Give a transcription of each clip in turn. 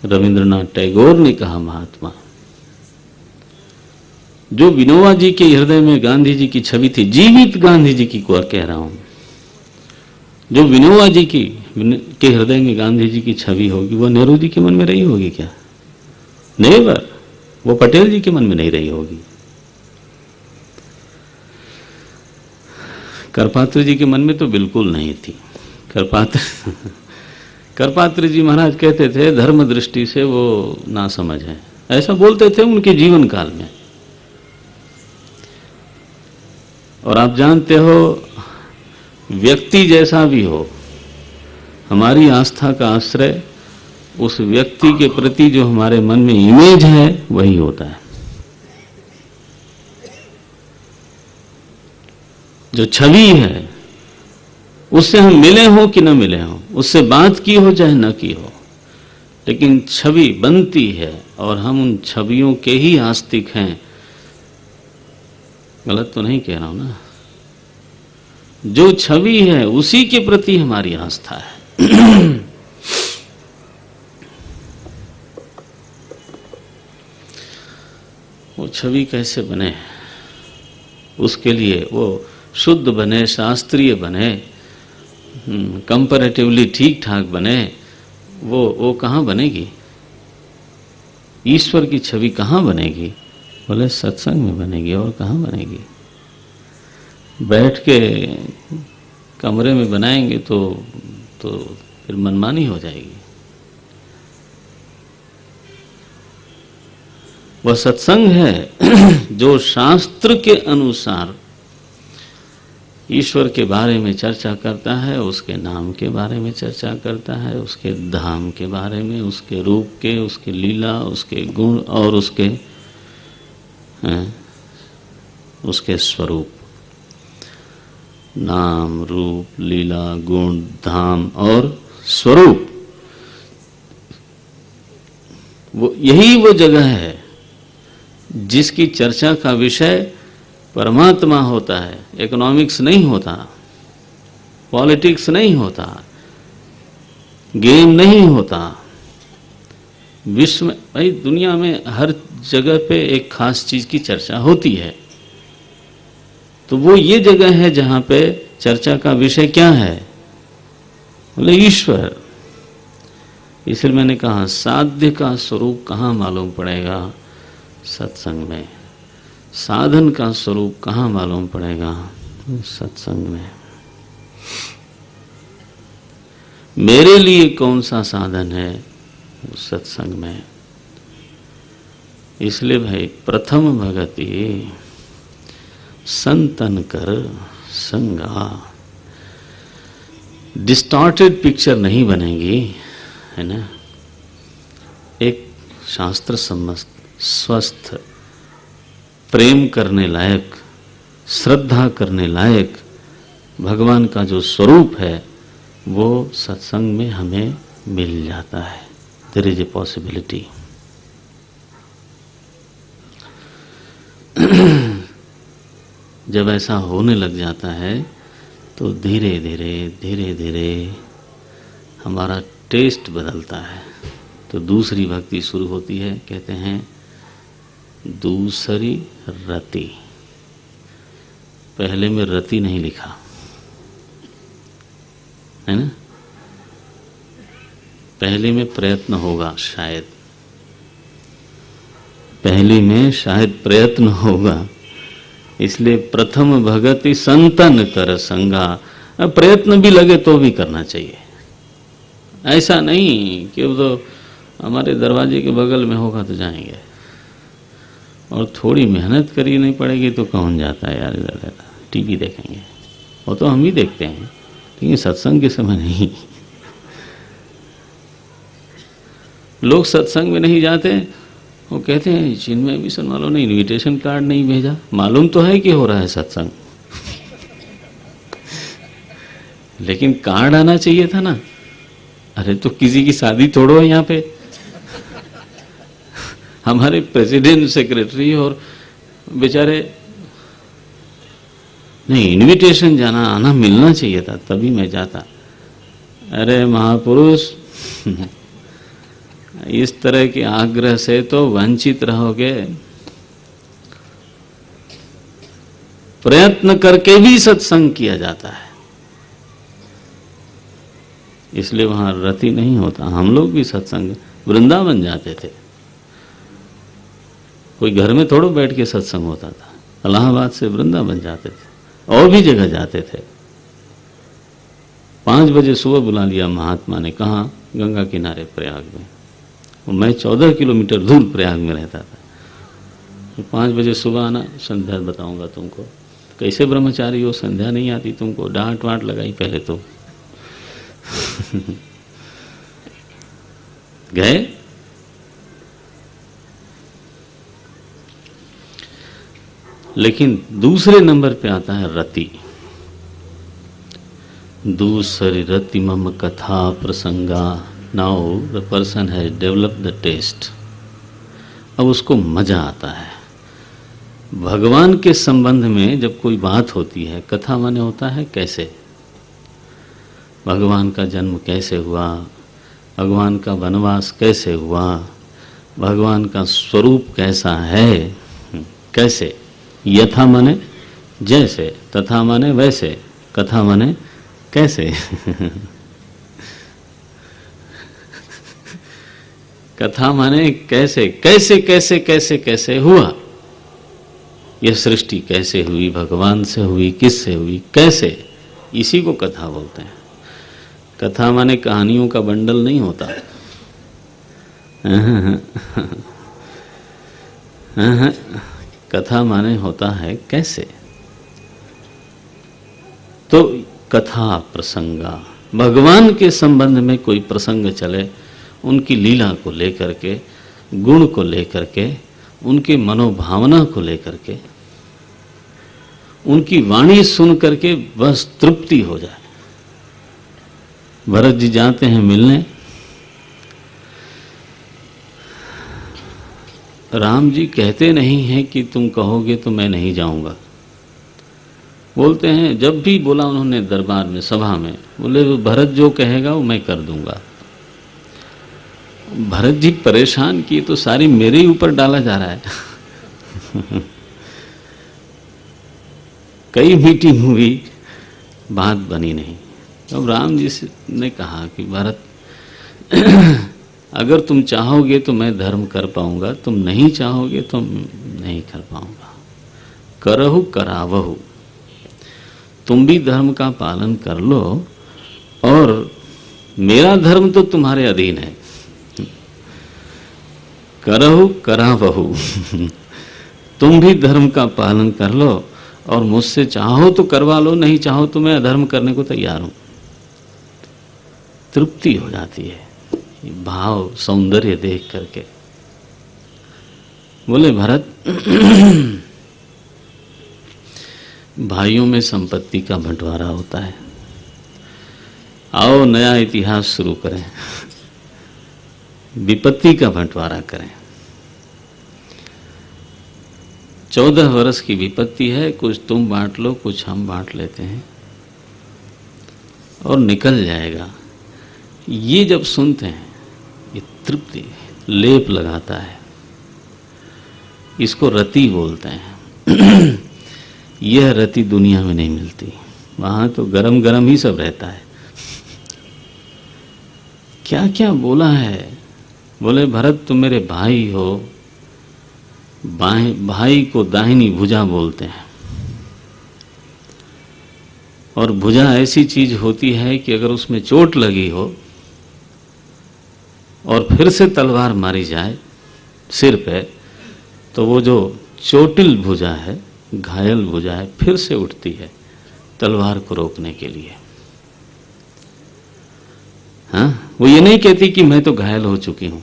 रविंद्रनाथ टैगोर ने कहा, महात्मा, जो विनोबा जी के हृदय में गांधी जी की छवि थी, जीवित गांधी जी की को कह रहा हूं, जो विनोबा जी के हृदय में गांधी जी की छवि होगी, वो नेहरू जी के मन में रही होगी क्या? नेवर। वो पटेल जी के मन में नहीं रही होगी। करपात्र जी के मन में तो बिल्कुल नहीं थी। करपात्र जी महाराज कहते थे धर्म दृष्टि से वो ना समझ है, ऐसा बोलते थे उनके जीवन काल में। और आप जानते हो, व्यक्ति जैसा भी हो, हमारी आस्था का आश्रय उस व्यक्ति के प्रति जो हमारे मन में इमेज है वही होता है। जो छवि है, उससे हम मिले हो कि न मिले हो, उससे बात की हो चाहे न की हो, लेकिन छवि बनती है और हम उन छवियों के ही आस्तिक हैं। गलत तो नहीं कह रहा हूं ना? जो छवि है उसी के प्रति हमारी आस्था है। वो छवि कैसे बने, उसके लिए वो शुद्ध बने, शास्त्रीय बने, कंपैरेटिवली ठीक ठाक बने, वो कहाँ बनेगी? ईश्वर की छवि कहाँ बनेगी? बोले सत्संग में बनेगी। और कहाँ बनेगी? बैठ के कमरे में बनाएंगे तो फिर मनमानी हो जाएगी। वह सत्संग है जो शास्त्र के अनुसार ईश्वर के बारे में चर्चा करता है, उसके नाम के बारे में चर्चा करता है, उसके धाम के बारे में, उसके रूप के, उसकी लीला, उसके गुण और उसके स्वरूप। नाम, रूप, लीला, गुण, धाम और स्वरूप, यही वो जगह है जिसकी चर्चा का विषय परमात्मा होता है। इकोनॉमिक्स नहीं होता, पॉलिटिक्स नहीं होता, गेम नहीं होता। विश्व में, भाई दुनिया में हर जगह पे एक खास चीज की चर्चा होती है, तो वो ये जगह है जहां पे चर्चा का विषय क्या है? बोले ईश्वर। इसलिए मैंने कहा साध्य का स्वरूप कहाँ मालूम पड़ेगा? सत्संग में। साधन का स्वरूप कहाँ मालूम पड़ेगा? सत्संग में। मेरे लिए कौन सा साधन है? सत्संग में। इसलिए भाई प्रथम भगति संतन कर संगा। डिस्टॉर्टेड पिक्चर नहीं बनेगी, है ना? एक शास्त्र सम्मत, स्वस्थ, प्रेम करने लायक, श्रद्धा करने लायक भगवान का जो स्वरूप है वो सत्संग में हमें मिल जाता है। There is a possibility. जब ऐसा होने लग जाता है तो धीरे धीरे हमारा टेस्ट बदलता है। तो दूसरी भक्ति शुरू होती है। कहते हैं दूसरी रति। पहले में रति नहीं लिखा है ना? पहले में प्रयत्न होगा शायद, पहले में शायद प्रयत्न होगा। इसलिए प्रथम भगति संतन कर संगा। अब प्रयत्न भी लगे तो भी करना चाहिए। ऐसा नहीं कि वो तो हमारे दरवाजे के बगल में होगा तो जाएंगे, और थोड़ी मेहनत करनी नहीं पड़ेगी तो कौन जाता है यार इधर, टीवी देखेंगे। वो तो हम ही देखते हैं, लेकिन सत्संग के समय नहीं। लोग सत्संग में नहीं जाते, वो कहते हैं चिन्मय मिशन वालों ने इनविटेशन कार्ड नहीं भेजा। मालूम तो है कि हो रहा है सत्संग, लेकिन कार्ड आना चाहिए था ना। अरे तो किसी की शादी थोड़ो है यहाँ पे। हमारे प्रेसिडेंट, सेक्रेटरी और बेचारे, नहीं, इनविटेशन जाना आना मिलना चाहिए था, तभी मैं जाता। अरे महापुरुष, इस तरह के आग्रह से तो वंचित रहोगे। प्रयत्न करके भी सत्संग किया जाता है, इसलिए वहां रति नहीं होता। हम लोग भी सत्संग वृंदावन जाते थे, कोई घर में थोड़ा बैठ के सत्संग होता था। इलाहाबाद से वृंदावन जाते थे और भी जगह जाते थे। 5 बजे सुबह बुला लिया महात्मा ने, कहा गंगा किनारे प्रयाग में। और मैं 14 किलोमीटर दूर प्रयाग में रहता था। तो 5 बजे सुबह आना, संध्या बताऊंगा तुमको। कैसे ब्रह्मचारी हो, संध्या नहीं आती तुमको? डांट वाट लगाई पहले तो। गए। लेकिन दूसरे नंबर पे आता है रति। दूसरी रति मम कथा प्रसंगा। Now the person has developed the taste. अब उसको मजा आता है। भगवान के संबंध में जब कोई बात होती है, कथा माने होता है कैसे, भगवान का जन्म कैसे हुआ, भगवान का वनवास कैसे हुआ, भगवान का स्वरूप कैसा है, कैसे। यथा माने जैसे, तथा माने वैसे, कथा माने कैसे। कथा माने कैसे कैसे कैसे कैसे कैसे हुआ, यह सृष्टि कैसे हुई, भगवान से हुई, किससे हुई, कैसे, इसी को कथा बोलते हैं। कथा माने कहानियों का बंडल नहीं होता। कथा माने होता है कैसे। तो कथा प्रसंगा, भगवान के संबंध में कोई प्रसंग चले, उनकी लीला को लेकर के, गुण को लेकर के, उनके मनोभावना को लेकर के, उनकी वाणी सुन करके बस तृप्ति हो जाए। भरत जी जाते हैं मिलने, राम जी कहते नहीं हैं कि तुम कहोगे तो मैं नहीं जाऊंगा। बोलते हैं, जब भी बोला उन्होंने दरबार में, सभा में, बोले भरत जो कहेगा वो मैं कर दूंगा। भरत जी परेशान किए तो सारी मेरे ही ऊपर डाला जा रहा है। कई मीटिंग हुई, बात बनी नहीं। अब राम जी ने कहा कि भरत, अगर तुम चाहोगे तो मैं धर्म कर पाऊंगा, तुम नहीं चाहोगे तो नहीं कर पाऊंगा। करहु करावहु, तुम भी धर्म का पालन कर लो और मेरा धर्म तो तुम्हारे अधीन है। करहु करावहु, तुम भी धर्म का पालन कर लो और मुझसे चाहो तो करवा लो, नहीं चाहो तो मैं अधर्म करने को तैयार हूं। तृप्ति हो जाती है भाव सौंदर्य देख करके। बोले भरत, भाइयों में संपत्ति का बंटवारा होता है, आओ नया इतिहास शुरू करें, विपत्ति का बंटवारा करें। 14 वर्ष की विपत्ति है, कुछ तुम बांट लो, कुछ हम बांट लेते हैं और निकल जाएगा। ये जब सुनते हैं, ये तृप्ति लेप लगाता है। इसको रति बोलते हैं। यह रति दुनिया में नहीं मिलती, वहां तो गरम गरम ही सब रहता है। क्या क्या बोला है। बोले भरत तुम मेरे भाई हो, भाई को दाहिनी भुजा बोलते हैं। और भुजा ऐसी चीज होती है कि अगर उसमें चोट लगी हो और फिर से तलवार मारी जाए सिर पे, तो वो जो चोटिल भुजा है, घायल भुजा है, फिर से उठती है तलवार को रोकने के लिए। हाँ, वो ये नहीं कहती कि मैं तो घायल हो चुकी हूं।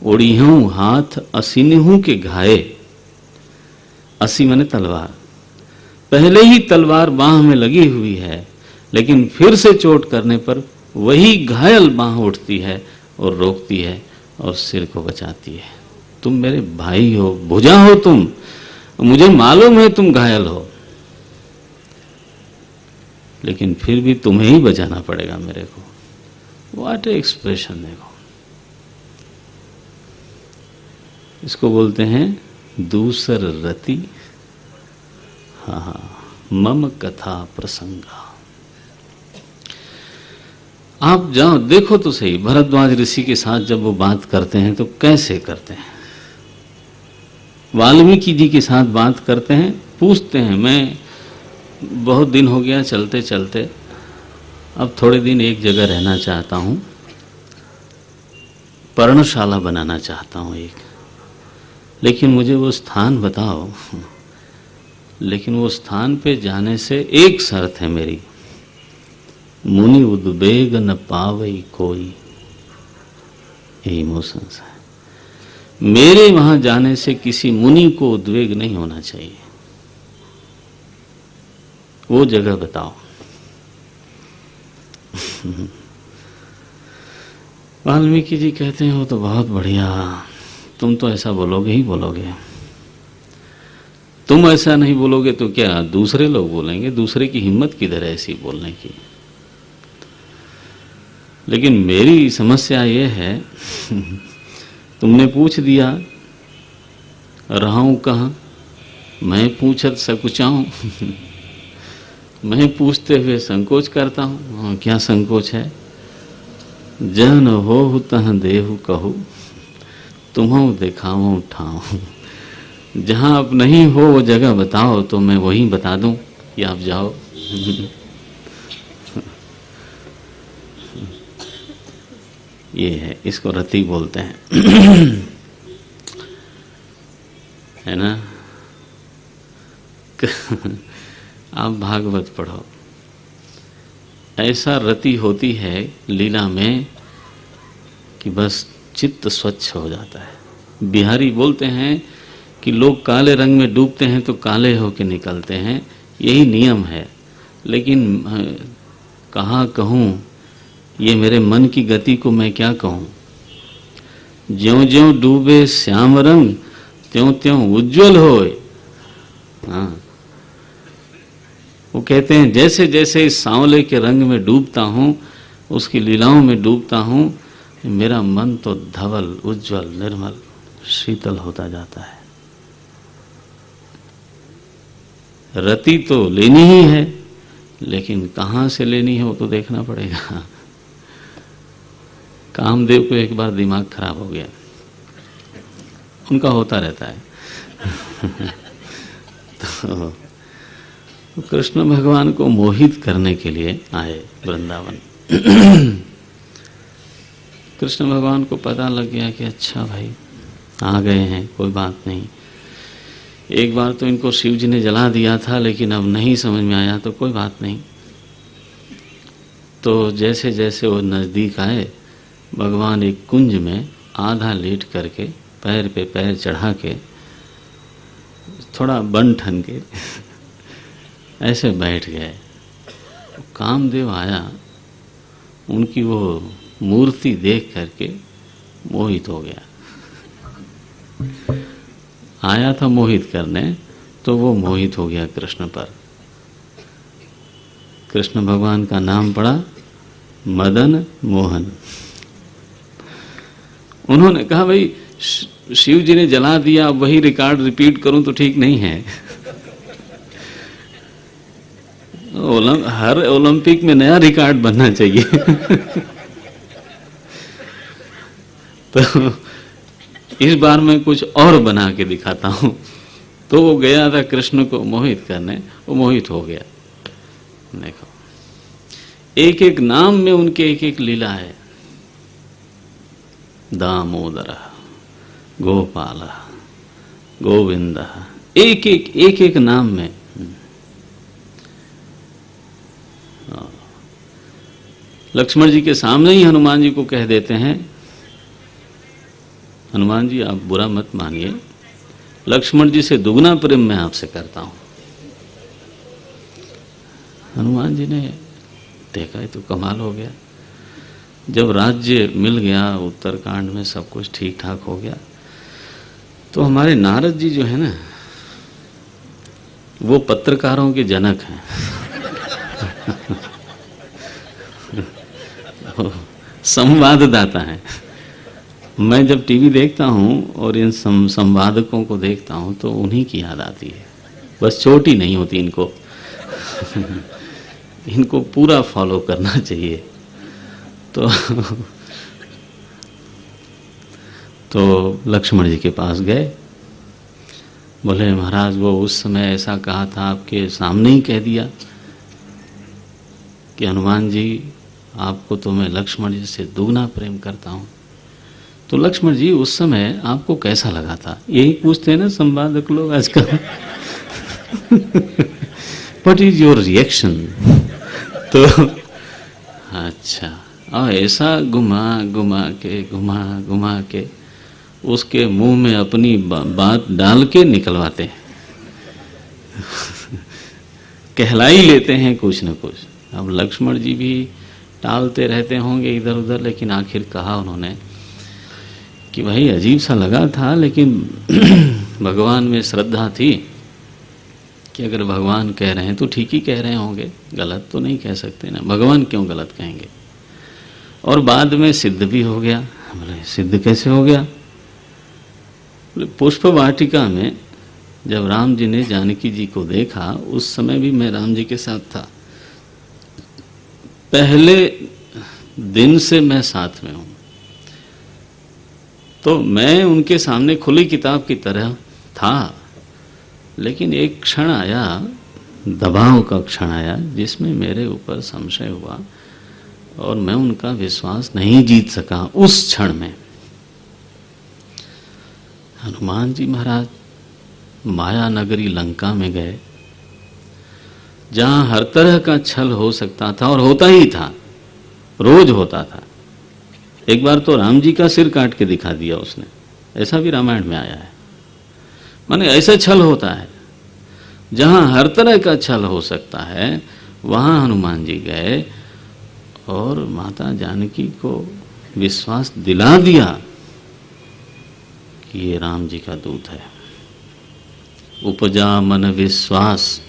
ओढ़ी हूं हाथ असीनिहूं के घाये, असी माने तलवार, पहले ही तलवार बाह में लगी हुई है, लेकिन फिर से चोट करने पर वही घायल बाह उठती है और रोकती है और सिर को बचाती है। तुम मेरे भाई हो, भुजा हो तुम, मुझे मालूम है तुम घायल हो, लेकिन फिर भी तुम्हें ही बचाना पड़ेगा मेरे को। What A expression. देखो, इसको बोलते हैं दूसर रति, हाँ, मम कथा प्रसंगा। आप जाओ देखो तो सही, भरद्वाज ऋषि के साथ जब वो बात करते हैं तो कैसे करते हैं, वाल्मीकि जी के साथ बात करते हैं, पूछते हैं मैं बहुत दिन हो गया चलते चलते, अब थोड़े दिन एक जगह रहना चाहता हूँ, पर्णशाला बनाना चाहता हूँ एक, लेकिन मुझे वो स्थान बताओ। लेकिन वो स्थान पे जाने से एक शर्त है मेरी, मुनि उद्वेग न पावई कोई। ये इमोशंस है, मेरे वहां जाने से किसी मुनि को उद्वेग नहीं होना चाहिए, वो जगह बताओ। वाल्मीकि जी कहते हैं वो तो बहुत बढ़िया, तुम तो ऐसा बोलोगे ही बोलोगे, तुम ऐसा नहीं बोलोगे तो क्या दूसरे लोग बोलेंगे, दूसरे की हिम्मत किधर है ऐसी बोलने की। लेकिन मेरी समस्या ये है तुमने पूछ दिया, रहूं कहाँ, मैं पूछत सकुचाऊं। मैं पूछते हुए संकोच करता हूँ, क्या संकोच है। जन हो तह देहु कहू, तुम्हों दिखाऊं ठाऊं। जहां आप नहीं हो वो जगह बताओ तो मैं वहीं बता दूं कि आप जाओ। ये है, इसको रति बोलते हैं। है ना। आप भागवत पढ़ो, ऐसा रति होती है लीला में कि बस चित्त स्वच्छ हो जाता है। बिहारी बोलते हैं कि लोग काले रंग में डूबते हैं तो काले होके निकलते हैं, यही नियम है। लेकिन कहाँ कहूँ, ये मेरे मन की गति को मैं क्या कहूँ। ज्यों ज्यों डूबे श्याम रंग, त्यों त्यों उज्जवल होए। हाँ, वो कहते हैं जैसे जैसे इस सांवले के रंग में डूबता हूँ, उसकी लीलाओं में डूबता हूँ, मेरा मन तो धवल, उज्जवल, निर्मल, शीतल होता जाता है। रति तो लेनी ही है, लेकिन कहाँ से लेनी है वो तो देखना पड़ेगा। कामदेव को एक बार दिमाग खराब हो गया, उनका होता रहता है। तो कृष्ण भगवान को मोहित करने के लिए आए वृंदावन। कृष्ण भगवान को पता लग गया कि अच्छा भाई आ गए हैं, कोई बात नहीं। एक बार तो इनको शिव जी ने जला दिया था, लेकिन अब नहीं समझ में आया तो कोई बात नहीं। तो जैसे जैसे वो नज़दीक आए, भगवान एक कुंज में आधा लेट करके पैर पे पैर चढ़ा के थोड़ा बन ठन के ऐसे बैठ गए। कामदेव आया, उनकी वो मूर्ति देख करके मोहित हो गया। आया था मोहित करने, तो वो मोहित हो गया कृष्ण पर। कृष्ण भगवान का नाम पड़ा मदन मोहन। उन्होंने कहा भाई शिव जी ने जला दिया, अब वही रिकॉर्ड रिपीट करूं तो ठीक नहीं है। हर ओलंपिक में नया रिकॉर्ड बनना चाहिए। तो इस बार मैं कुछ और बना के दिखाता हूं। तो वो गया था कृष्ण को मोहित करने, वो मोहित हो गया। देखो, एक एक नाम में उनके एक एक लीला है। दामोदर, गोपाल, गोविंद, एक एक नाम में। लक्ष्मण जी के सामने ही हनुमान जी को कह देते हैं, हनुमान जी आप बुरा मत मानिए, लक्ष्मण जी से दुगना प्रेम मैं आपसे करता हूं। हनुमान जी ने देखा ये तो कमाल हो गया। जब राज्य मिल गया, उत्तरकांड में सब कुछ ठीक ठाक हो गया, तो हमारे नारद जी जो है ना, वो पत्रकारों के जनक हैं। संवाददाता हैं। मैं जब टीवी देखता हूँ और इन संवादकों को देखता हूँ तो उन्हीं की याद आती है। बस चोट ही नहीं होती इनको। इनको पूरा फॉलो करना चाहिए। तो लक्ष्मण जी के पास गए, बोले महाराज वो उस समय ऐसा कहा था, आपके सामने ही कह दिया कि हनुमान जी आपको तो मैं लक्ष्मण जी से दुगना प्रेम करता हूँ। तो लक्ष्मण जी उस समय आपको कैसा लगा था? यही पूछते हैं ना संवादक लोग आजकल। What is your reaction? तो अच्छा, और ऐसा घुमा घुमा के उसके मुंह में अपनी बात डाल के निकलवाते हैं। कहला ही लेते हैं कुछ न कुछ। अब लक्ष्मण जी भी टालते रहते होंगे इधर उधर, लेकिन आखिर कहा उन्होंने कि भाई अजीब सा लगा था, लेकिन भगवान में श्रद्धा थी कि अगर भगवान कह रहे हैं तो ठीक ही कह रहे होंगे, गलत तो नहीं कह सकते ना, भगवान क्यों गलत कहेंगे। और बाद में सिद्ध भी हो गया। बोले सिद्ध कैसे हो गया? बोले पुष्प वाटिका में जब राम जी ने जानकी जी को देखा, उस समय भी मैं राम जी के साथ था। पहले दिन से मैं साथ में हूं, तो मैं उनके सामने खुली किताब की तरह था। लेकिन एक क्षण आया, दबाव का क्षण आया, जिसमें मेरे ऊपर संशय हुआ और मैं उनका विश्वास नहीं जीत सका। उस क्षण में हनुमान जी महाराज माया नगरी लंका में गए, जहां हर तरह का छल हो सकता था और होता ही था, रोज होता था। एक बार तो राम जी का सिर काट के दिखा दिया उसने, ऐसा भी रामायण में आया है। माने ऐसा छल होता है, जहां हर तरह का छल हो सकता है, वहां हनुमान जी गए और माता जानकी को विश्वास दिला दिया कि ये राम जी का दूत है। उपजा मन विश्वास,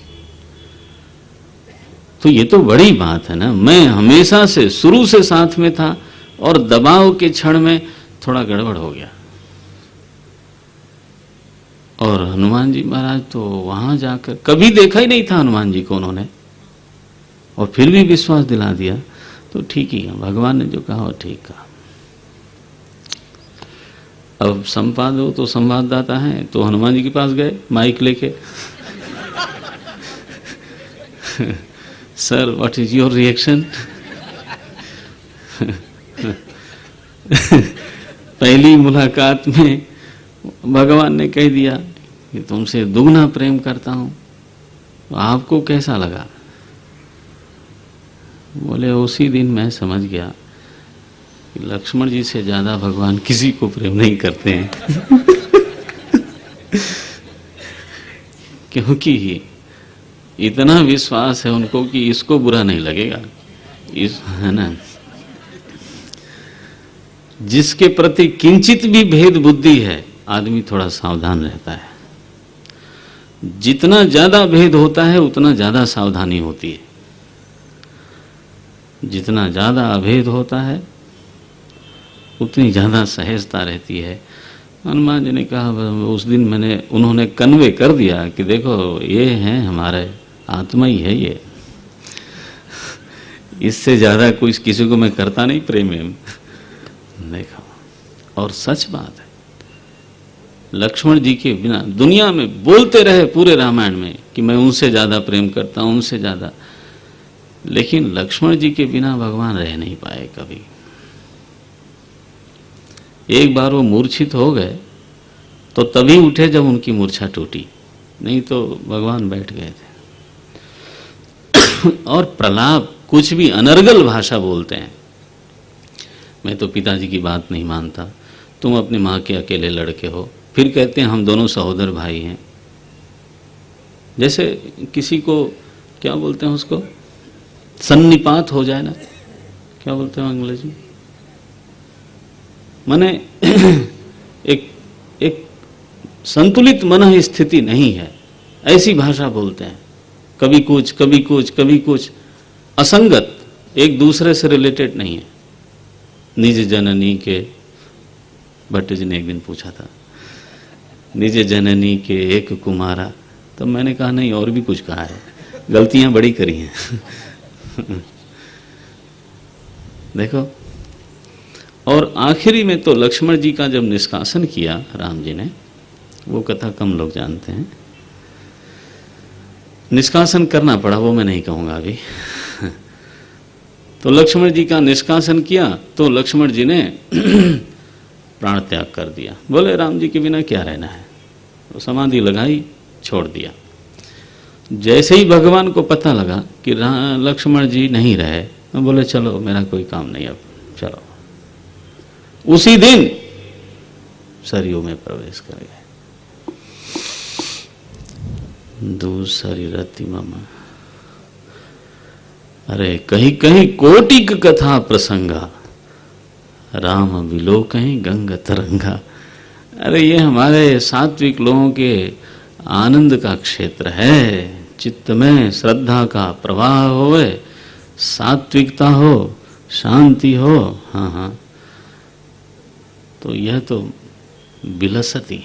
तो ये तो बड़ी बात है ना। मैं हमेशा से शुरू से साथ में था और दबाव के क्षण में थोड़ा गड़बड़ हो गया। और हनुमान जी महाराज तो वहां जाकर कभी देखा ही नहीं था हनुमान जी को उन्होंने, और फिर भी विश्वास दिला दिया। तो ठीक ही है, भगवान ने जो कहा वो ठीक कहा। अब संपादक तो संवाददाता हैं, तो हनुमान जी के पास गए माइक लेके। Sir what is your reaction? पहली मुलाकात में भगवान ने कह दिया कि तुमसे दुगना प्रेम करता हूं, तो आपको कैसा लगा? बोले उसी दिन मैं समझ गया कि लक्ष्मण जी से ज्यादा भगवान किसी को प्रेम नहीं करते हैं। क्योंकि इतना विश्वास है उनको कि इसको बुरा नहीं लगेगा, इस है ना। जिसके प्रति किंचित भी भेद बुद्धि है, आदमी थोड़ा सावधान रहता है। जितना ज्यादा भेद होता है उतना ज्यादा सावधानी होती है, जितना ज्यादा अभेद होता है उतनी ज्यादा सहजता रहती है। हनुमान जी ने कहा, उस दिन उन्होंने कन्वे कर दिया कि देखो ये है हमारे आत्मा ही है ये, इससे ज्यादा कुछ किसी को मैं करता नहीं प्रेम में। देखो, और सच बात है, लक्ष्मण जी के बिना दुनिया में बोलते रहे पूरे रामायण में कि मैं उनसे ज्यादा प्रेम करता हूं, उनसे ज्यादा, लेकिन लक्ष्मण जी के बिना भगवान रह नहीं पाए कभी। एक बार वो मूर्छित हो गए तो तभी उठे जब उनकी मूर्छा टूटी, नहीं तो भगवान बैठ गए थे। और प्रलाप, कुछ भी अनर्गल भाषा बोलते हैं। मैं तो पिताजी की बात नहीं मानता, तुम अपनी माँ के अकेले लड़के हो, फिर कहते हैं हम दोनों सहोदर भाई हैं। जैसे किसी को क्या बोलते हैं, उसको सन्निपात हो जाए ना, क्या बोलते हैं अंग्रेजी, माने एक संतुलित मन स्थिति नहीं है, ऐसी भाषा बोलते हैं। कभी कुछ कभी कुछ कभी कुछ, असंगत एक दूसरे से रिलेटेड नहीं है। निज जननी के, भट्ट जी ने एक दिन पूछा था, निज जननी के एक कुमारा, तो मैंने कहा नहीं और भी कुछ कहा है, गलतियां बड़ी करी हैं। देखो, और आखिरी में तो लक्ष्मण जी का जब निष्कासन किया राम जी ने, वो कथा कम लोग जानते हैं, निष्कासन करना पड़ा, वो मैं नहीं कहूंगा अभी। तो लक्ष्मण जी का निष्कासन किया तो लक्ष्मण जी ने प्राण त्याग कर दिया, बोले राम जी के बिना क्या रहना है, तो समाधि लगाई, छोड़ दिया। जैसे ही भगवान को पता लगा कि लक्ष्मण जी नहीं रहे, तो बोले चलो मेरा कोई काम नहीं, अब चलो। उसी दिन सरयू में प्रवेश कर गए। दूसरी रति मम, अरे कहीं कहीं कोटिक कथा प्रसंगा, राम विलोकहीं गंग तरंगा। अरे ये हमारे सात्विक लोगों के आनंद का क्षेत्र है। चित्त में श्रद्धा का प्रवाह होवे, सात्विकता हो, शांति हो, हाँ हाँ, तो यह तो विलसती।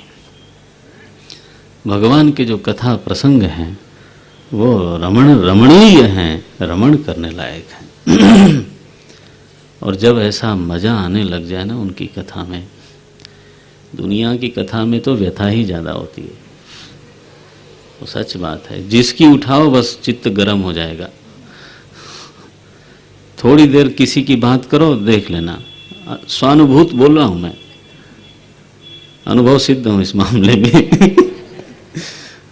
भगवान के जो कथा प्रसंग हैं वो रमणीय हैं, रमण करने लायक हैं। और जब ऐसा मजा आने लग जाए ना उनकी कथा में, दुनिया की कथा में तो व्यथा ही ज्यादा होती है, वो सच बात है। जिसकी उठाओ बस चित्त गर्म हो जाएगा। थोड़ी देर किसी की बात करो, देख लेना, स्वानुभूत बोल रहा हूं मैं, अनुभव सिद्ध हूं इस मामले में।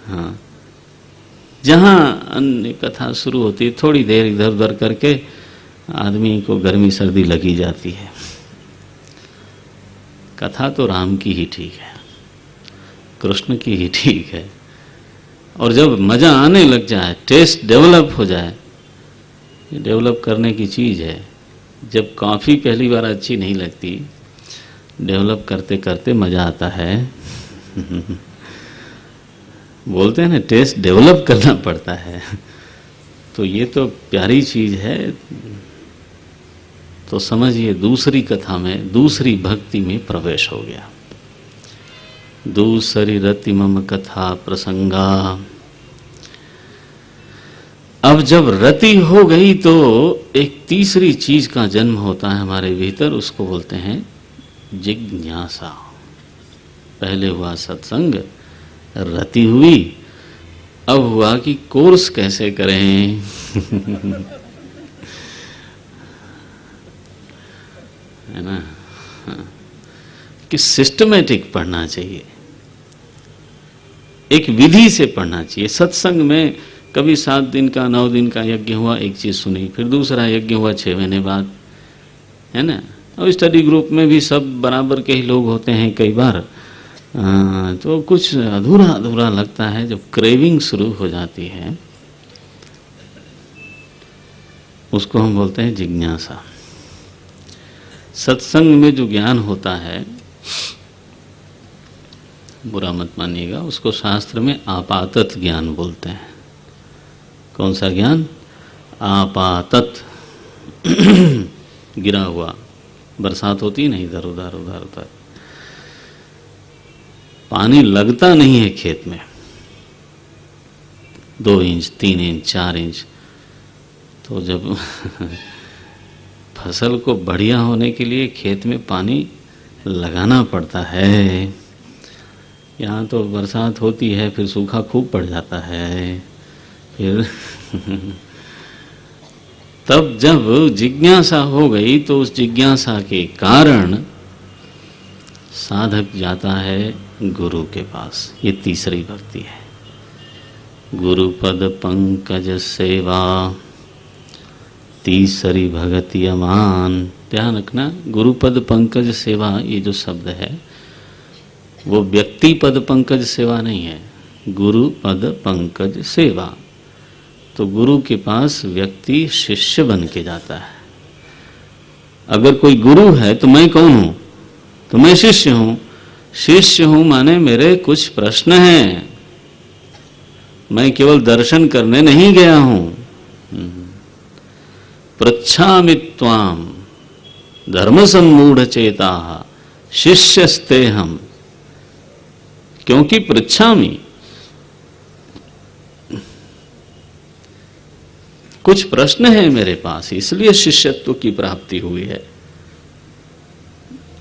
हाँ, जहां अन्य कथा शुरू होती है, थोड़ी देर इधर उधर करके आदमी को गर्मी सर्दी लगी जाती है। कथा तो राम की ही ठीक है, कृष्ण की ही ठीक है। और जब मजा आने लग जाए, टेस्ट डेवलप हो जाए, ये डेवलप करने की चीज है। जब कॉफी पहली बार अच्छी नहीं लगती, डेवलप करते करते मजा आता है। बोलते हैं ना, टेस्ट डेवलप करना पड़ता है। तो ये तो प्यारी चीज है। तो समझिए दूसरी कथा में, दूसरी भक्ति में प्रवेश हो गया। दूसरी रति मम कथा प्रसंगा। अब जब रति हो गई तो एक तीसरी चीज का जन्म होता है हमारे भीतर, उसको बोलते हैं जिज्ञासा। पहले हुआ सत्संग, रति हुई, अब हुआ कि कोर्स कैसे करें। है ना, कि सिस्टमेटिक पढ़ना चाहिए, एक विधि से पढ़ना चाहिए। सत्संग में कभी 7 दिन का 9 दिन का यज्ञ हुआ, एक चीज सुनी, फिर दूसरा यज्ञ हुआ 6 महीने बाद, है ना। और स्टडी ग्रुप में भी सब बराबर के ही लोग होते हैं कई बार, तो कुछ अधूरा अधूरा लगता है। जब क्रेविंग शुरू हो जाती है, उसको हम बोलते हैं जिज्ञासा। सत्संग में जो ज्ञान होता है, बुरा मत मानिएगा, उसको शास्त्र में आपातत ज्ञान बोलते हैं। कौन सा ज्ञान? आपातत। गिरा हुआ, बरसात होती नहीं, इधर उधर उधर उधर, पानी लगता नहीं है खेत में, 2 इंच 3 इंच 4 इंच। तो जब फसल को बढ़िया होने के लिए खेत में पानी लगाना पड़ता है। यहाँ तो बरसात होती है, फिर सूखा खूब पड़ जाता है, फिर तब जब जिज्ञासा हो गई तो उस जिज्ञासा के कारण साधक जाता है गुरु के पास। ये तीसरी भक्ति है, गुरुपद पंकज सेवा, तीसरी भगति अमान। ध्यान रखना, गुरुपद पंकज सेवा, ये जो शब्द है वो व्यक्ति पद पंकज सेवा नहीं है, गुरु पद पंकज सेवा। तो गुरु के पास व्यक्ति शिष्य बन के जाता है। अगर कोई गुरु है तो मैं कौन हूं? तो मैं शिष्य हूं। शिष्य हूं माने मेरे कुछ प्रश्न हैं, मैं केवल दर्शन करने नहीं गया हूं। पृच्छामि त्वाम धर्म सम्मूढ़ चेता शिष्यस्ते हम। क्योंकि पृच्छामि, कुछ प्रश्न है मेरे पास, इसलिए शिष्यत्व की प्राप्ति हुई है।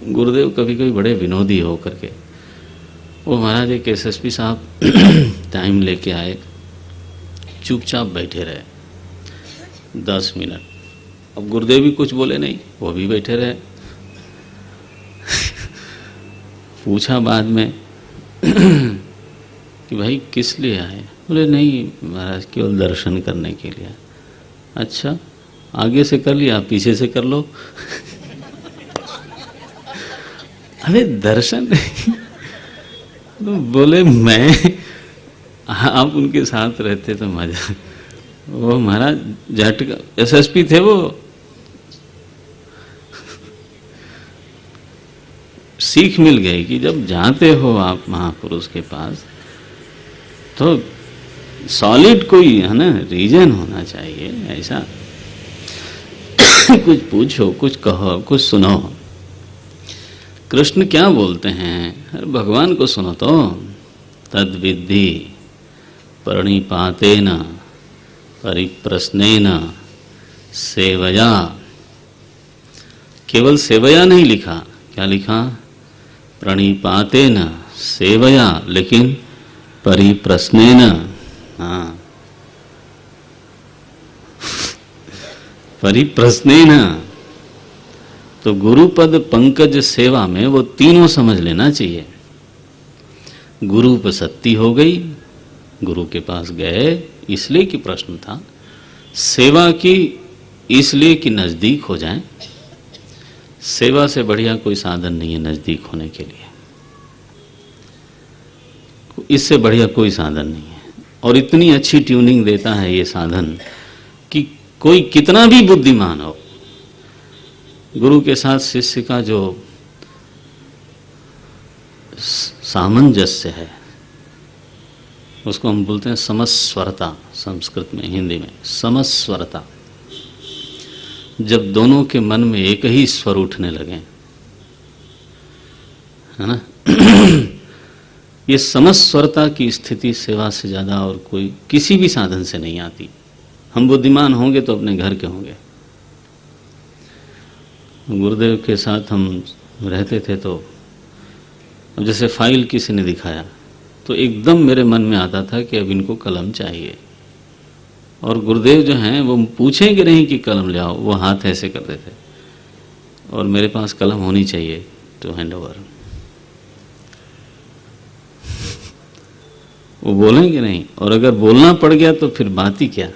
गुरुदेव कभी कभी बड़े विनोदी हो करके, वो महाराज एक एसएसपी साहब टाइम लेके आए, चुपचाप बैठे रहे 10 मिनट। अब गुरुदेव भी कुछ बोले नहीं, वो भी बैठे रहे। पूछा बाद में कि भाई किस लिए आए? बोले नहीं महाराज, केवल दर्शन करने के लिए। अच्छा, आगे से कर लिया, पीछे से कर लो। अरे दर्शन नहीं। तो बोले मैं, आप उनके साथ रहते तो मजा। वो महाराज झटका, एसएसपी थे वो, सीख मिल गई कि जब जाते हो आप महापुरुष के पास तो सॉलिड कोई है ना रीजन होना चाहिए। ऐसा कुछ पूछो, कुछ कहो, कुछ सुनो। कृष्ण क्या बोलते हैं? अरे भगवान को सुनो तो। तद विद्धि प्रणिपातेन परिप्रश्नेन सेवया। केवल सेवया नहीं लिखा, क्या लिखा? प्रणिपातेन सेवया, लेकिन परिप्रश्नेन। हाँ, परिप्रश्नेन। तो गुरुपद पंकज सेवा में वो तीनों समझ लेना चाहिए। गुरुपसत्ति हो गई, गुरु के पास गए इसलिए कि प्रश्न था। सेवा की इसलिए कि नजदीक हो जाएं। सेवा से बढ़िया कोई साधन नहीं है नजदीक होने के लिए, इससे बढ़िया कोई साधन नहीं है। और इतनी अच्छी ट्यूनिंग देता है ये साधन कि कोई कितना भी बुद्धिमान हो, गुरु के साथ शिष्य का जो सामंजस्य है उसको हम बोलते हैं समस्वरता, संस्कृत में, हिंदी में समस्वरता। जब दोनों के मन में एक ही स्वर उठने लगे, है ना, ये समस्वरता की स्थिति सेवा से ज्यादा और कोई किसी भी साधन से नहीं आती। हम बुद्धिमान होंगे तो अपने घर के होंगे। गुरुदेव के साथ हम रहते थे तो जैसे फाइल किसी ने दिखाया तो एकदम मेरे मन में आता था कि अब इनको कलम चाहिए। और गुरुदेव जो हैं वो पूछेंगे नहीं कि कलम ले आओ, वो हाथ ऐसे करते थे और मेरे पास कलम होनी चाहिए टू हैंड ओवर। वो बोलेंगे नहीं, और अगर बोलना पड़ गया तो फिर बात ही क्या।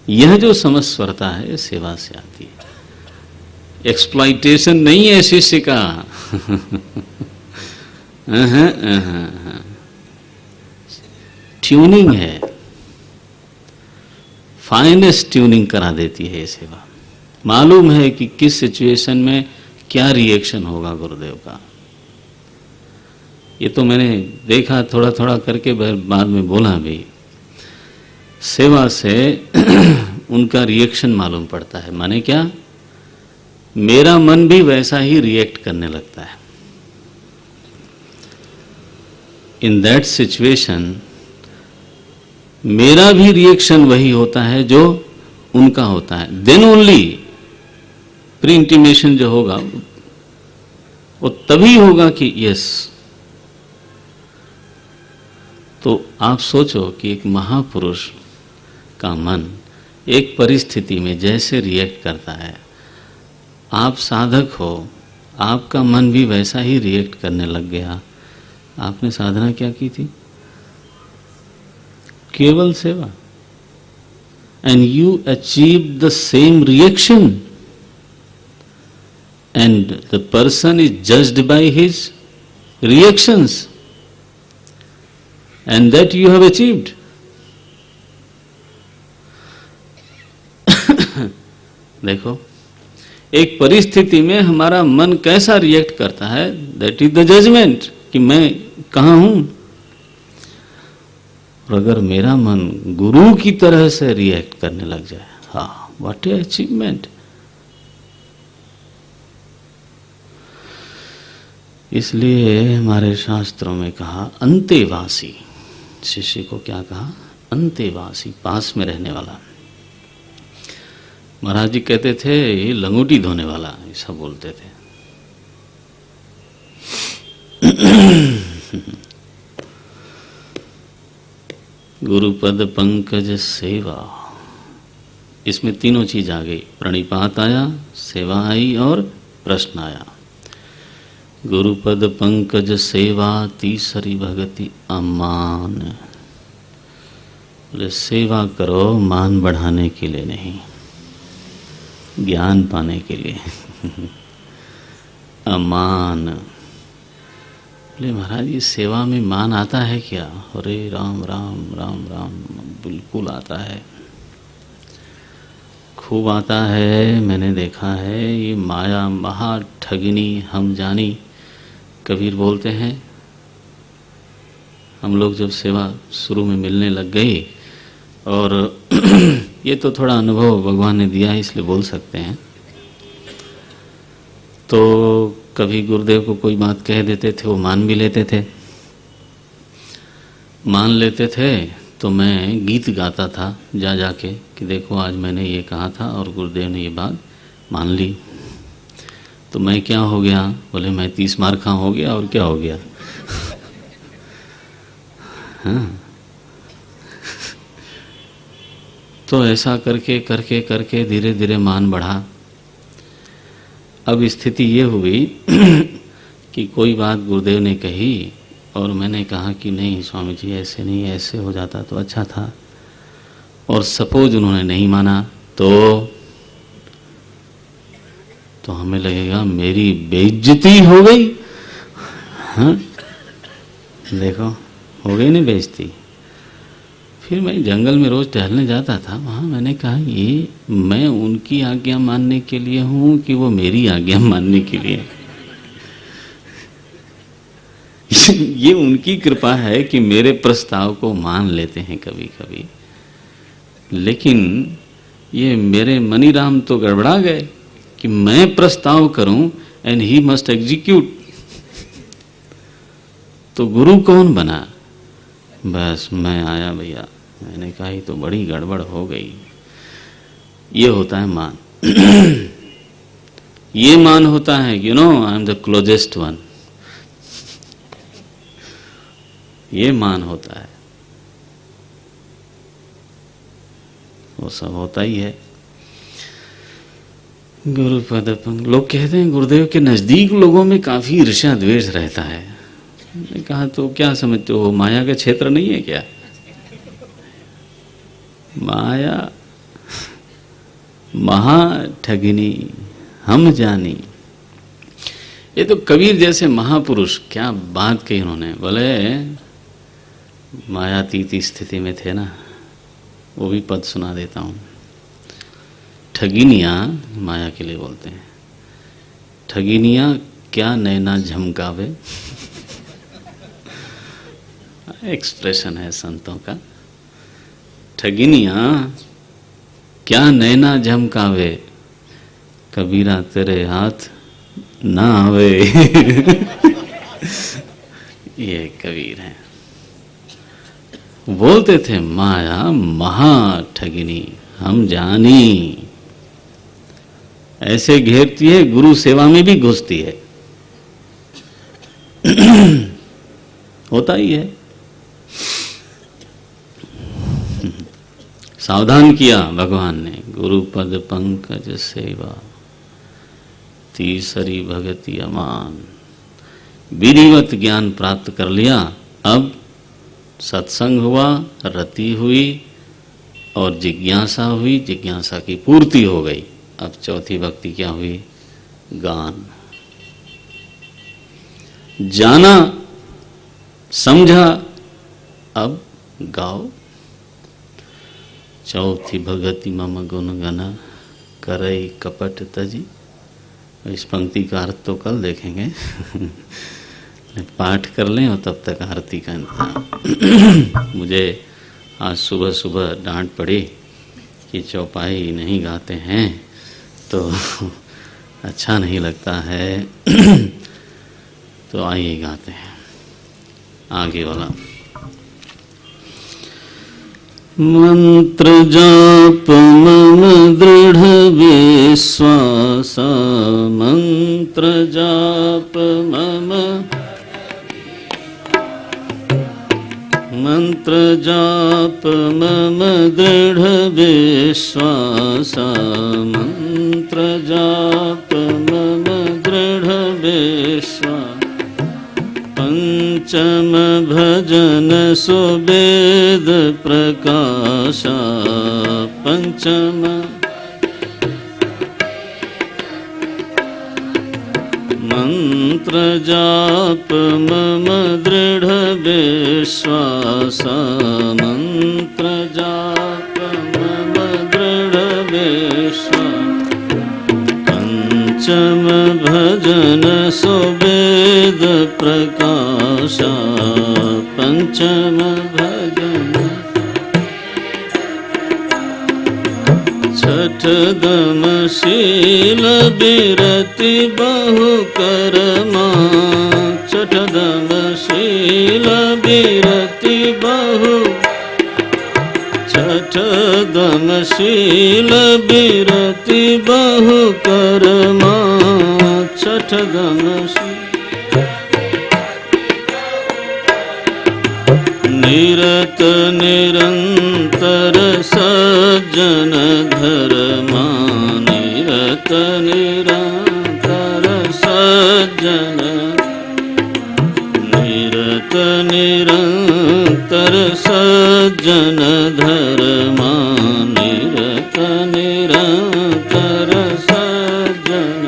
यह जो समस्वरता है सेवा से आती है, एक्सप्लॉइटेशन नहीं है शिष्य का। ट्यूनिंग है, फाइनेस्ट ट्यूनिंग करा देती है ये सेवा। मालूम है कि किस सिचुएशन में क्या रिएक्शन होगा गुरुदेव का। ये तो मैंने देखा थोड़ा थोड़ा करके, बाद में बोला भी। सेवा से उनका रिएक्शन मालूम पड़ता है। माने क्या? मेरा मन भी वैसा ही रिएक्ट करने लगता है। इन दैट सिचुएशन मेरा भी रिएक्शन वही होता है जो उनका होता है। देन ओनली प्री इंटीमेशन जो होगा वो तभी होगा कि यस। तो आप सोचो कि एक महापुरुष का मन एक परिस्थिति में जैसे रिएक्ट करता है, आप साधक हो, आपका मन भी वैसा ही रिएक्ट करने लग गया। आपने साधना क्या की थी? केवल सेवा, and you achieve the same reaction, and the person is judged by his reactions, and that you have achieved. देखो, एक परिस्थिति में हमारा मन कैसा रिएक्ट करता है, that is the judgment कि मैं कहाँ हूं। और अगर मेरा मन गुरु की तरह से रिएक्ट करने लग जाए, हाँ, व्हाट ए अचीवमेंट। इसलिए हमारे शास्त्रों में कहा अंतेवासी, शिष्य को क्या कहा? अंतेवासी, पास में रहने वाला। महाराज जी कहते थे ये लंगोटी धोने वाला, ऐसा बोलते थे। गुरुपद पंकज सेवा, इसमें तीनों चीज आ गई, प्रणिपात आया, सेवा आई और प्रश्न आया। गुरुपद पंकज सेवा तीसरी भगति अमान। बोले सेवा करो मान बढ़ाने के लिए नहीं, ज्ञान पाने के लिए। अमान। बोले महाराज ये सेवा में मान आता है क्या? अरे राम राम राम राम, बिल्कुल आता है, खूब आता है। मैंने देखा है ये माया महा ठगिनी हम जानी, कबीर बोलते हैं। हम लोग जब सेवा शुरू में मिलने लग गई, और ये तो थोड़ा अनुभव भगवान ने दिया है इसलिए बोल सकते हैं, तो कभी गुरुदेव को कोई बात कह देते थे, वो मान भी लेते थे। मान लेते थे तो मैं गीत गाता था जा जाके कि देखो आज मैंने ये कहा था और गुरुदेव ने ये बात मान ली। तो मैं क्या हो गया? बोले मैं 30 मार खा हो गया, और क्या हो गया? हाँ। तो ऐसा करके करके करके धीरे धीरे मान बढ़ा। अब स्थिति ये हुई कि कोई बात गुरुदेव ने कही और मैंने कहा कि नहीं स्वामी जी ऐसे नहीं, ऐसे हो जाता तो अच्छा था, और सपोज उन्होंने नहीं माना तो हमें लगेगा मेरी बेइज्जती हो गई। हाँ, देखो हो गई नहीं बेइज्जती। फिर मैं जंगल में रोज टहलने जाता था, वहाँ मैंने कहा ये मैं उनकी आज्ञा मानने के लिए हूँ कि वो मेरी आज्ञा मानने के लिए? ये उनकी कृपा है कि मेरे प्रस्ताव को मान लेते हैं कभी कभी, लेकिन ये मेरे मनीराम तो गड़बड़ा गए कि मैं प्रस्ताव करूं एंड ही मस्ट एग्जीक्यूट। तो गुरु कौन बना? बस मैं आया भैया, मैंने कहा ये तो बड़ी गड़बड़ हो गई। ये होता है मान। ये मान होता है you know I am the closest one, ये मान होता है। वो सब होता ही है। गुरुपद पंकज, लोग कहते हैं गुरुदेव के नजदीक लोगों में काफी ईर्ष्या द्वेष रहता है। मैंने कहा तो क्या समझते हो, माया का क्षेत्र नहीं है क्या? माया महा ठगिनी हम जानी। ये तो कबीर जैसे महापुरुष क्या बात कही उन्होंने। बोले मायातीत स्थिति में थे ना, वो भी पद सुना देता हूं। ठगिनियां माया के लिए बोलते हैं। ठगिनियां क्या नैना झमकावे, एक्सप्रेशन है संतों का। ठगिनियां क्या नैना झमकावे, कबीरा तेरे हाथ ना आवे। ये कबीर है, बोलते थे माया महा ठगिनी हम जानी। ऐसे घेरती है, गुरु सेवा में भी घुसती है। होता ही है। सावधान किया भगवान ने, गुरुपद पंकज सेवा तीसरी भगति अमान। विधिवत ज्ञान प्राप्त कर लिया, अब सत्संग हुआ, रति हुई और जिज्ञासा हुई, जिज्ञासा की पूर्ति हो गई। अब चौथी भक्ति क्या हुई? गान। जाना समझा, अब गाओ। चौथी भगति मम गुण गना करई कपट तजी। इस पंक्ति का अर्थ तो कल देखेंगे। पाठ कर लें और तब तक आरती का इंतजाम। मुझे आज सुबह सुबह डांट पड़ी कि चौपाई नहीं गाते हैं तो अच्छा नहीं लगता है। तो आइए गाते हैं आगे वाला। मंत्र जाप मम दृढ़ विश्वास, मंत्र जाप मम, मंत्र जाप मम दृढ़ विश्वास, मंत्र जाप मम दृढ़ विश्वास। पंचम भजन सुवेद प्रकाश, पंचम मंत्र जाप मम दृढ़ विश्वास, मंत्र जाप मम दृढ़ विश्वास। पंचम भजन सुवेद प्रकाश, पंचम भजन। छठ दम शील बिरति बहु कर्मा, छठ दम शील बिरति बहु, छठ दम शील बिरति बहु कर्मा, छठ दम निरत निरंतर सज्जन धर्मा, निरत निरंतर सज्जन, निरत निरंतर सज्जन धर्मा, निरत निरंतर सज्जन।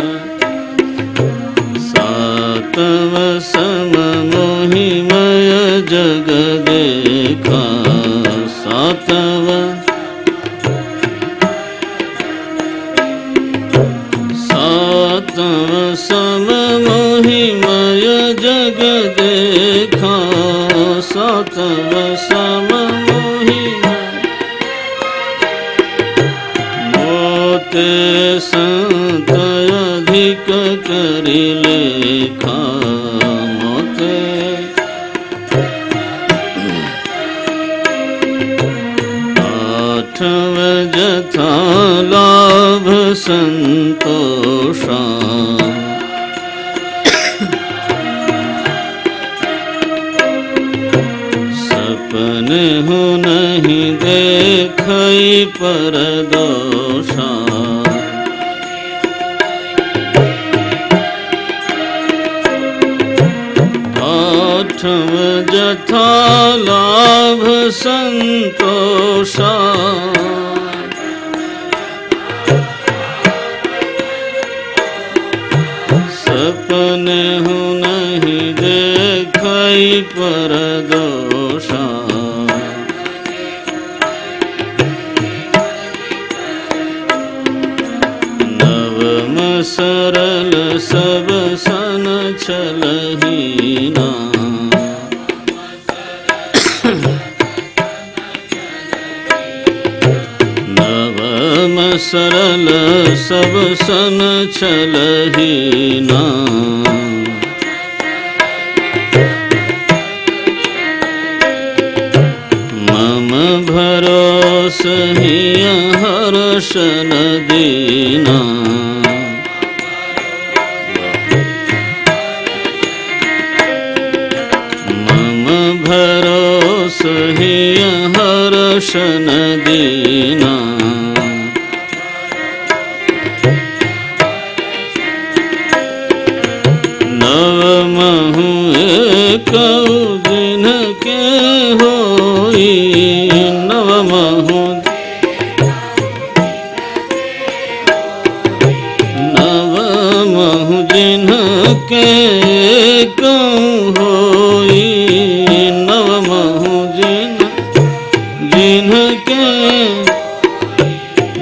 सातव सम मोहिमय जग देखा, सातव सातव सम मोहिमय जग देखा, सातव सम मोहिमय। मोते संत अधिक करि लेखा, मोते आठव जथा लाभ संतोषा, सपने हो नहीं देखई परदोषा। आठव जथा लाभ संतोषा, सपने हो नहीं देखई परदोषा। नवम सरल सब सन छलहीना, नवम सरल सब सन छलहीना। मम भरोस हिय हर्ष न दीना, मम भरोस हिय हर्ष न दीना। नवमहु एकौ जिनके होई, नवमहु नवमहु जिनके एकौ होई, नवमहु जिनके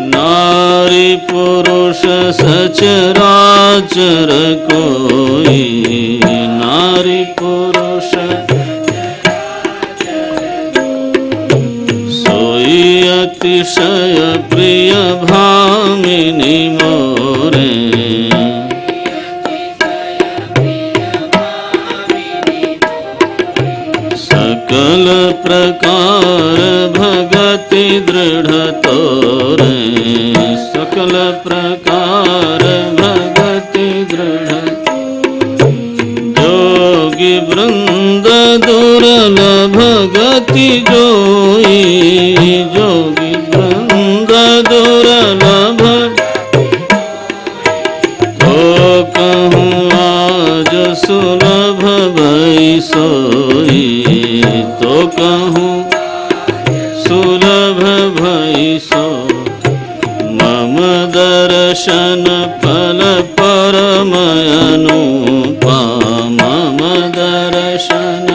नारी पुरुष सचराचर कोई, नारी पुरुष अतिशय प्रिय भामिनी मोरे। सकल प्रकार भगति दृढ़ तोरे। सकल प्रकार भगति दृढ़ जोगी वृंद दुर्लभ भगति जोई। जोगी वृंद दुर्लभ तो कहूँ आज सुलभ भई सोई। तो कहूँ सुलभ भई सो। मम दर्शन फल परम अनुपा। मम दर्शन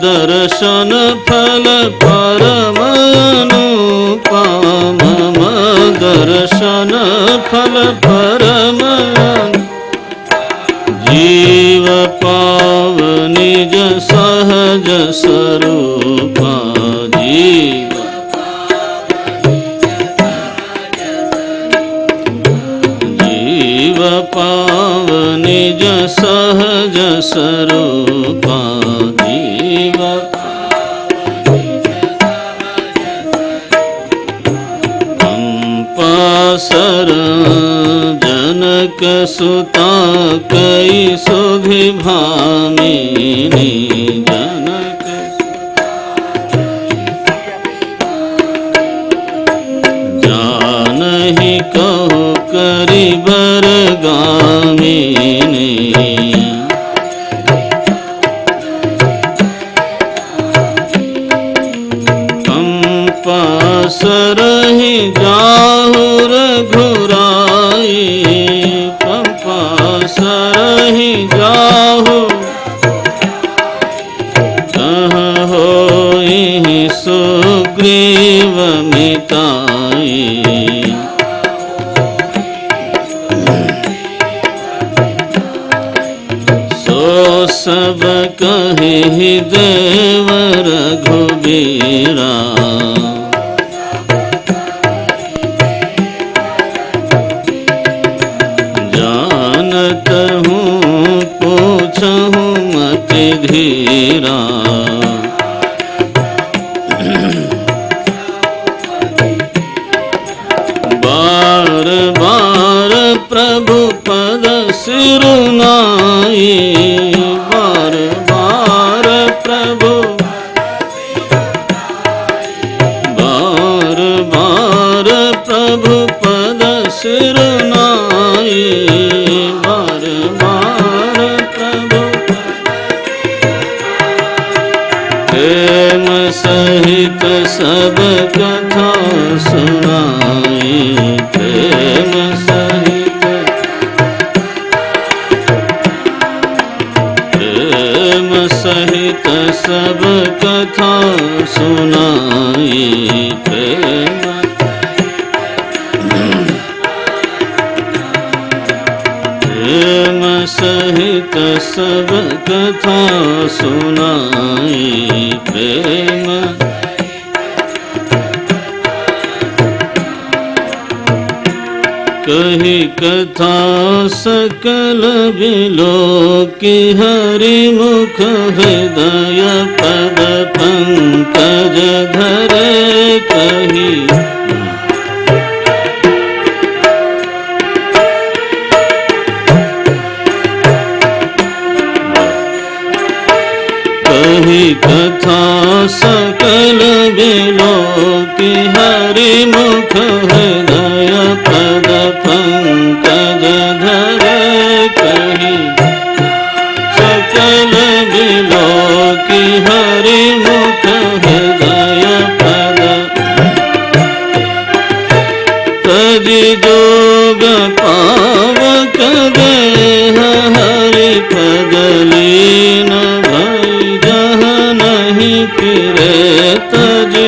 दर्शन फल परम अनुपा। मम दर्शन फल परम जीव पाव निज सहज स्वरूपा। जीव जीव पाव निज सहज स्वरूपा। जीव कंपासर जनक सुता कई सुधि भामिनी। जनक जानहि कहो करि बर गामिनी। कंपासरहि जाहु रघुराई। कंपासरहि जाहु कह होई सुग्रीव मिताई। सो सब कहि देव रघुबीरा। जानत हूँ पूछहूँ मति धीरा। बार बार प्रभु पद सिरुनाई। बार बार प्रभु बार बार प्रभु पद सिरुनाई। बार बार प्रभु प्रेम सहित सब कथा सुनाई। प्रेम सहित प्रेम सहित सब कथा सुनाई। प्रेम प्रेम सहित सब कथा सुनाई। प्रेम कही कथा सकल विलोकी। हरि मुख हृदय पद पंकज धरे कही। कही कथा सकल विलोकी। हरि मुख हृदय पद पंकज धरे कही। सकल विलोकी हरि मुख हृदय पद तजि जोग पावक देह। हरि पद लीन भई जह नहीं फिरे। तजि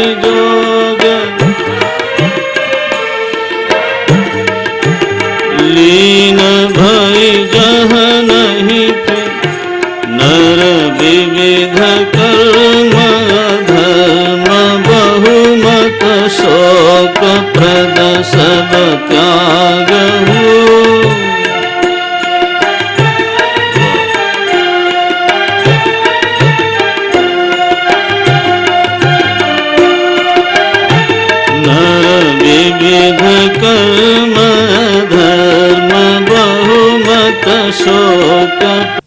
विविध कर्म धर्म बहुमत शोक